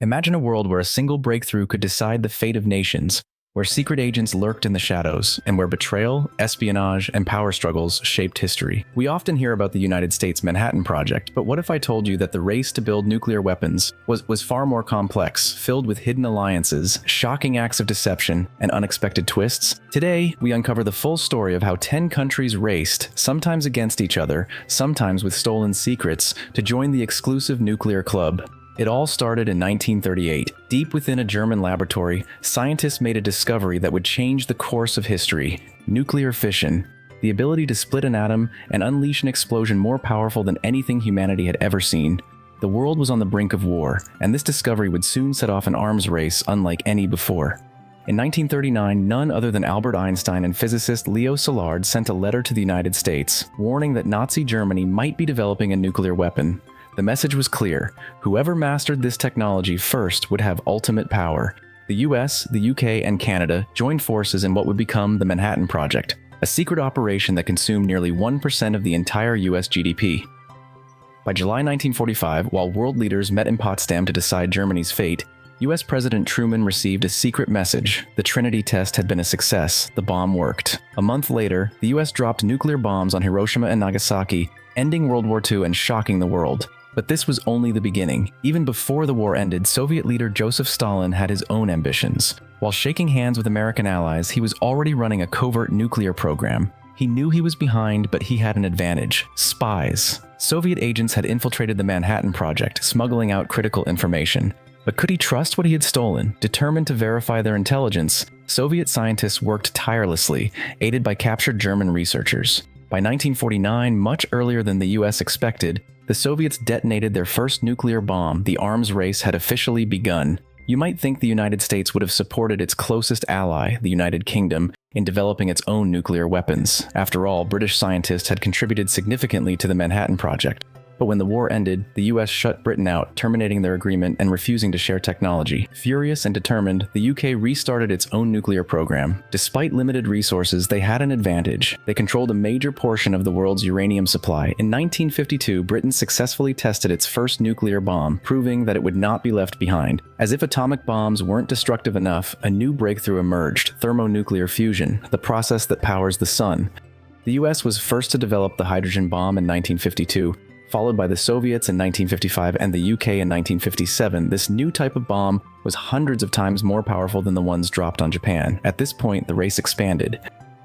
Imagine a world where a single breakthrough could decide the fate of nations, where secret agents lurked in the shadows, and where betrayal, espionage, and power struggles shaped history. We often hear about the United States Manhattan Project, but what if I told you that the race to build nuclear weapons was far more complex, filled with hidden alliances, shocking acts of deception, and unexpected twists? Today, we uncover the full story of how 10 countries raced, sometimes against each other, sometimes with stolen secrets, to join the exclusive nuclear club. It all started in 1938. Deep within a German laboratory, scientists made a discovery that would change the course of history: nuclear fission, the ability to split an atom and unleash an explosion more powerful than anything humanity had ever seen. The world was on the brink of war, and this discovery would soon set off an arms race unlike any before. In 1939, none other than Albert Einstein and physicist Leo Szilard sent a letter to the United States, warning that Nazi Germany might be developing a nuclear weapon. The message was clear: whoever mastered this technology first would have ultimate power. The US, the UK, and Canada joined forces in what would become the Manhattan Project, a secret operation that consumed nearly 1% of the entire US GDP. By July 1945, while world leaders met in Potsdam to decide Germany's fate, US President Truman received a secret message. The Trinity test had been a success. The bomb worked. A month later, the US dropped nuclear bombs on Hiroshima and Nagasaki, ending World War II and shocking the world. But this was only the beginning. Even before the war ended, Soviet leader Joseph Stalin had his own ambitions. While shaking hands with American allies, he was already running a covert nuclear program. He knew he was behind, but he had an advantage: spies. Soviet agents had infiltrated the Manhattan Project, smuggling out critical information. But could he trust what he had stolen? Determined to verify their intelligence, Soviet scientists worked tirelessly, aided by captured German researchers. By 1949, much earlier than the US expected, the Soviets detonated their first nuclear bomb. The arms race had officially begun. You might think the United States would have supported its closest ally, the United Kingdom, in developing its own nuclear weapons. After all, British scientists had contributed significantly to the Manhattan Project. But when the war ended, the US shut Britain out, terminating their agreement and refusing to share technology. Furious and determined, the UK restarted its own nuclear program. Despite limited resources, they had an advantage. They controlled a major portion of the world's uranium supply. In 1952, Britain successfully tested its first nuclear bomb, proving that it would not be left behind. As if atomic bombs weren't destructive enough, a new breakthrough emerged: thermonuclear fusion, the process that powers the sun. The US was first to develop the hydrogen bomb in 1952. Followed by the Soviets in 1955 and the UK in 1957, this new type of bomb was hundreds of times more powerful than the ones dropped on Japan. At this point, the race expanded.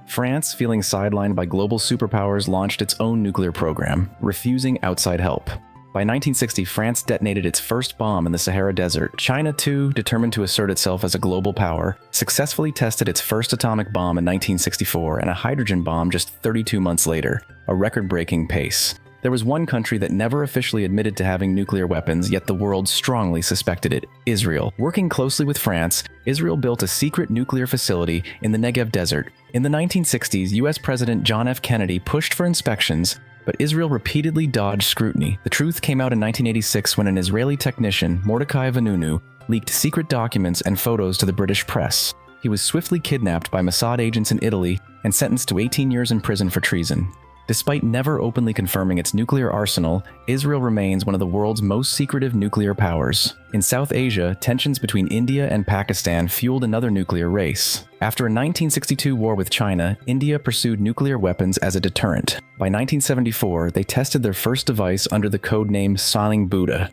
France, feeling sidelined by global superpowers, launched its own nuclear program, refusing outside help. By 1960, France detonated its first bomb in the Sahara Desert. China, too, determined to assert itself as a global power, successfully tested its first atomic bomb in 1964 and a hydrogen bomb just 32 months later, a record-breaking pace. There was one country that never officially admitted to having nuclear weapons, yet the world strongly suspected it: Israel. Working closely with France, Israel built a secret nuclear facility in the Negev desert. In the 1960s, US President John F. Kennedy pushed for inspections, but Israel repeatedly dodged scrutiny. The truth came out in 1986 when an Israeli technician, Mordecai Vanunu, leaked secret documents and photos to the British press. He was swiftly kidnapped by Mossad agents in Italy and sentenced to 18 years in prison for treason. Despite never openly confirming its nuclear arsenal, Israel remains one of the world's most secretive nuclear powers. In South Asia, tensions between India and Pakistan fueled another nuclear race. After a 1962 war with China, India pursued nuclear weapons as a deterrent. By 1974, they tested their first device under the codename Sailing Buddha.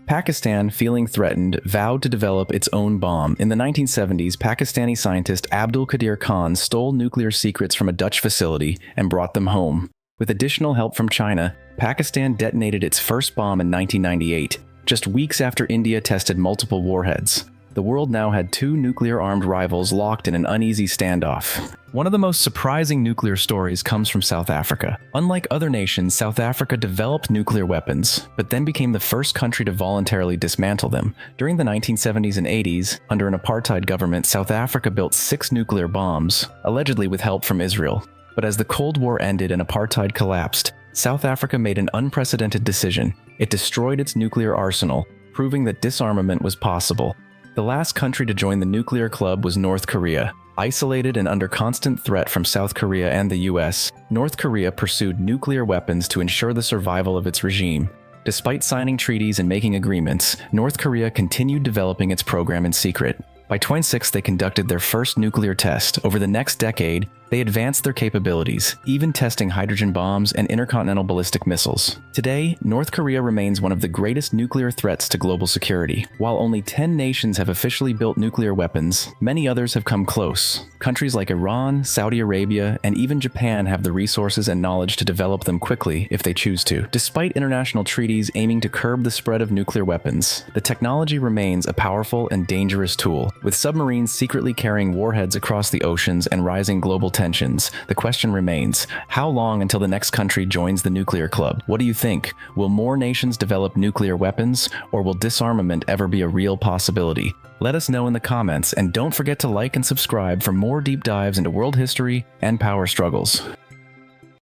Pakistan, feeling threatened, vowed to develop its own bomb. In the 1970s, Pakistani scientist Abdul Qadir Khan stole nuclear secrets from a Dutch facility and brought them home. With additional help from China, Pakistan detonated its first bomb in 1998, just weeks after India tested multiple warheads. The world now had two nuclear-armed rivals locked in an uneasy standoff. One of the most surprising nuclear stories comes from South Africa. Unlike other nations, South Africa developed nuclear weapons, but then became the first country to voluntarily dismantle them. During the 1970s and 80s, under an apartheid government, South Africa built 6 nuclear bombs, allegedly with help from Israel. But as the Cold War ended and apartheid collapsed, South Africa made an unprecedented decision. It destroyed its nuclear arsenal, proving that disarmament was possible. The last country to join the nuclear club was North Korea. Isolated and under constant threat from South Korea and the US, North Korea pursued nuclear weapons to ensure the survival of its regime. Despite signing treaties and making agreements, North Korea continued developing its program in secret. By 2006, they conducted their first nuclear test. Over the next decade, they advanced their capabilities, even testing hydrogen bombs and intercontinental ballistic missiles. Today, North Korea remains one of the greatest nuclear threats to global security. While only 10 nations have officially built nuclear weapons, many others have come close. Countries like Iran, Saudi Arabia, and even Japan have the resources and knowledge to develop them quickly if they choose to. Despite international treaties aiming to curb the spread of nuclear weapons, the technology remains a powerful and dangerous tool. With submarines secretly carrying warheads across the oceans and rising global tensions, the question remains, how long until the next country joins the nuclear club? What do you think? Will more nations develop nuclear weapons, or will disarmament ever be a real possibility? Let us know in the comments, and don't forget to like and subscribe for more deep dives into world history and power struggles.